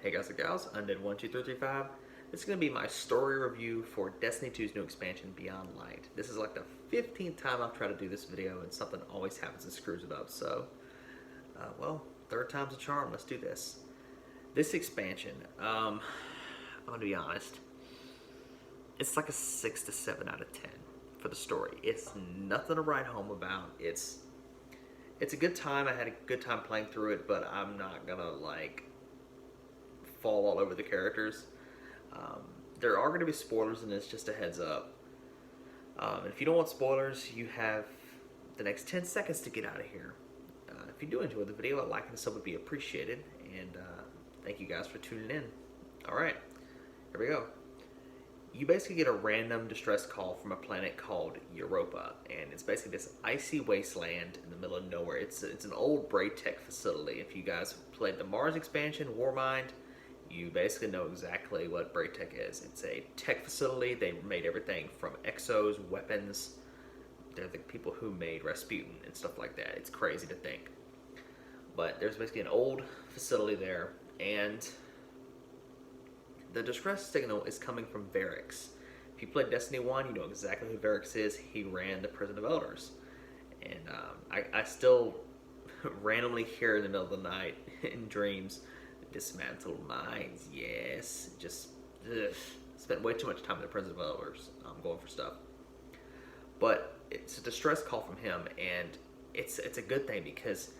Hey guys and gals, Undead12335. This is going to be my story review for Destiny 2's new expansion, Beyond Light. This is like the 15th time I've tried to do this video and something always happens and screws it up, so, well, third time's a charm, let's do this. This expansion, I'm going to be honest, it's like a 6 to 7 out of 10 for the story. It's nothing to write home about. It's a good time. I had a good time playing through it, but I'm not gonna like fall all over the characters. There are going to be spoilers in this, just a heads up. If you don't want spoilers, you have the next 10 seconds to get out of here. If you do enjoy the video, a like and a sub would be appreciated, and thank you guys for tuning in. Alright, here we go. You basically get a random distress call from a planet called Europa, and it's basically this icy wasteland in the middle of nowhere. It's an old Braytech facility. If you guys played the Mars expansion, Warmind, you basically know exactly what Braytech is. It's a tech facility. They made everything from exos, weapons. They're the people who made Rasputin and stuff like that. It's crazy to think. But there's basically an old facility there, and the distress signal is coming from Variks. If you played Destiny 1, you know exactly who Variks is. He ran the Prison of Elders. And I still randomly hear in the middle of the night in dreams, dismantle mines, yes. Just spent way too much time in the Prison of Elders going for stuff. But it's a distress call from him, and it's a good thing because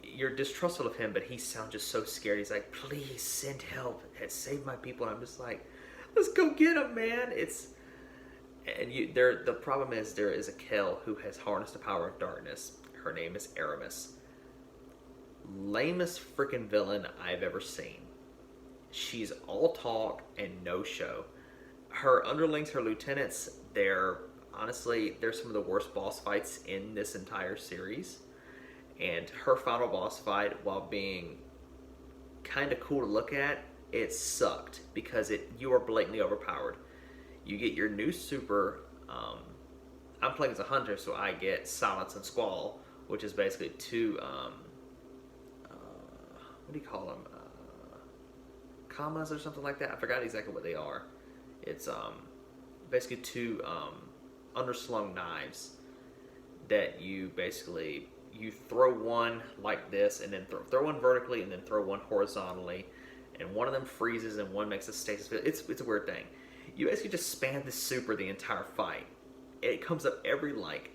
you're distrustful of him, but he sounds just so scared. He's like, please send help, save my people. And I'm just like, let's go get him, man. The problem is there is a Kel who has harnessed the power of darkness. Her name is Aramis. Lamest freaking villain I've ever seen. She's all talk and no show. Her underlings, her lieutenants, they're some of the worst boss fights in this entire series. And her final boss fight, while being kind of cool to look at, it sucked because you are blatantly overpowered. You get your new super. I'm playing as a hunter, so I get Silence and Squall, which is basically two. What do you call them? Commas or something like that. I forgot exactly what they are. It's basically two underslung knives that you basically. You throw one like this, and then throw one vertically, and then throw one horizontally, and one of them freezes, and one makes a stasis field. It's a weird thing. You basically just spam this super the entire fight. It comes up every like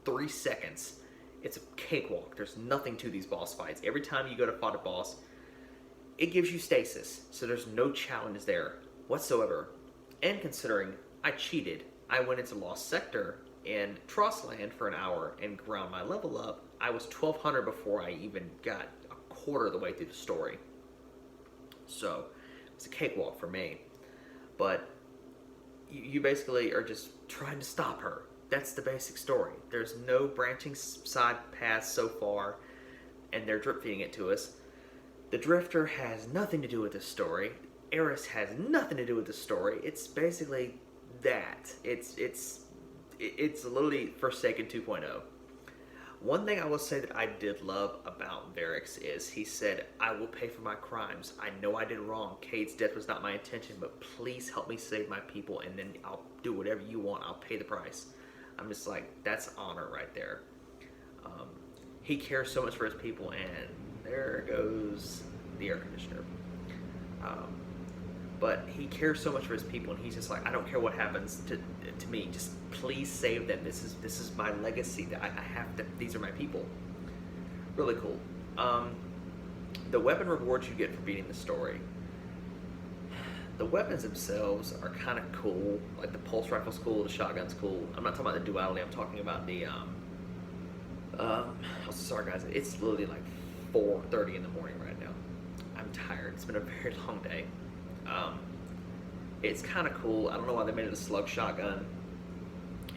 3 seconds. It's a cakewalk. There's nothing to these boss fights. Every time you go to fight a boss, it gives you stasis, so there's no challenge there whatsoever. And considering I cheated, I went into Lost Sector and Trostland for an hour and ground my level up. I was 1200 before I even got a quarter of the way through the story. So it's a cakewalk for me. But you basically are just trying to stop her. That's the basic story. There's no branching side paths so far, and they're drip feeding it to us. The Drifter has nothing to do with this story. Eris has nothing to do with the story. It's basically that. It's literally Forsaken 2.0. One thing I will say that I did love about Variks is he said, I will pay for my crimes. I know I did wrong. Cade's death was not my intention, but please help me save my people, and then I'll do whatever you want. I'll pay the price. I'm just like, that's honor right there. He cares so much for his people, and there goes the air conditioner. But he cares so much for his people, and he's just like, I don't care what happens to me. Just please save them. This is my legacy. That I have to. These are my people. Really cool. The weapon rewards you get for beating the story. The weapons themselves are kind of cool. Like the pulse rifle's cool, the shotgun's cool. I'm not talking about the duality. I'm talking about the. Sorry guys, it's literally like 4:30 in the morning right now. I'm tired. It's been a very long day. It's kind of cool. I don't know why they made it a slug shotgun.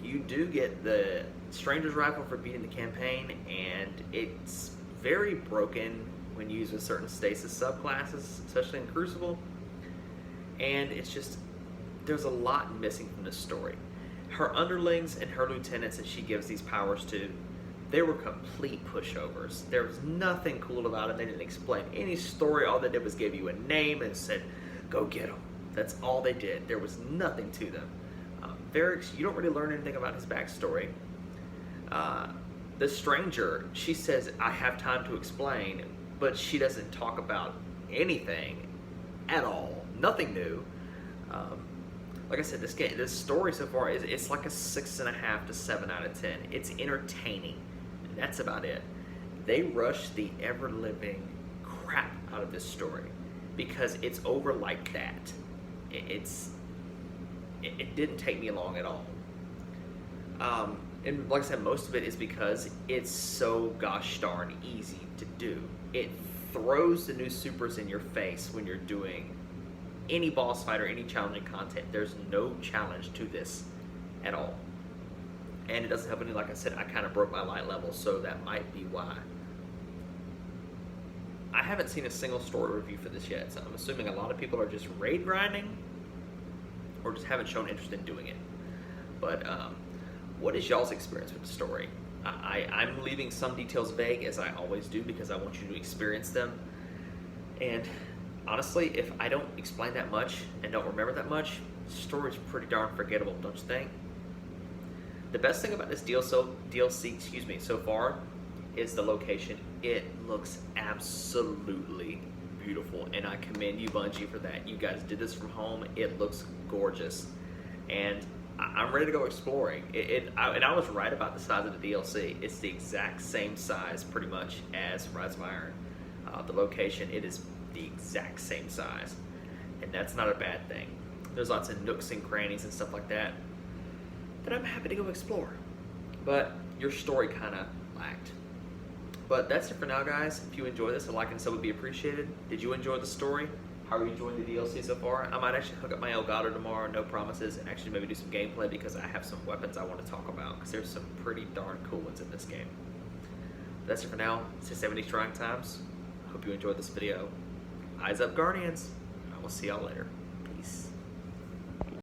You do get the Stranger's Rifle for beating the campaign, and it's very broken when used with certain stasis subclasses, especially in Crucible. And it's just, there's a lot missing from this story. Her underlings and her lieutenants that she gives these powers to, They were complete pushovers. There was nothing cool about it. They didn't explain any story. All they did was give you a name and said, go get them. That's all they did. There was nothing to them. Varric, you don't really learn anything about his backstory. The stranger, she says, I have time to explain, but she doesn't talk about anything at all. Nothing new. Like I said, this story so far it's like a 6.5 to 7 out of 10. It's entertaining. That's about it. They rushed the ever-living crap out of this story because it's over like that. It didn't take me long at all. And like I said, most of it is because it's so gosh darn easy to do. It throws the new supers in your face when you're doing any boss fight or any challenging content. There's no challenge to this at all. And it doesn't have any, like I said, I kind of broke my light level, so that might be why. I haven't seen a single story review for this yet, so I'm assuming a lot of people are just raid grinding or just haven't shown interest in doing it. But what is y'all's experience with the story? I'm leaving some details vague, as I always do, because I want you to experience them. And honestly, if I don't explain that much and don't remember that much, the story's pretty darn forgettable, don't you think? The best thing about this DLC, so far, is the location. It looks absolutely beautiful, and I commend you, Bungie, for that. You guys did this from home. It looks gorgeous, and I'm ready to go exploring. And I was right about the size of the DLC. It's the exact same size, pretty much, as Rise of Iron. The location, it is the exact same size, and that's not a bad thing. There's lots of nooks and crannies and stuff like that I'm happy to go explore, but your story kind of lacked. But that's it for now, guys. If you enjoyed this, a like and sub would be appreciated. Did you enjoy the story? How are you enjoying the DLC so far? I might actually hook up my Elgato tomorrow, no promises, and actually maybe do some gameplay because I have some weapons I want to talk about, because there's some pretty darn cool ones in this game. That's it for now. 670 trying times. Hope you enjoyed this video. Eyes up, Guardians. I will see y'all later. Peace.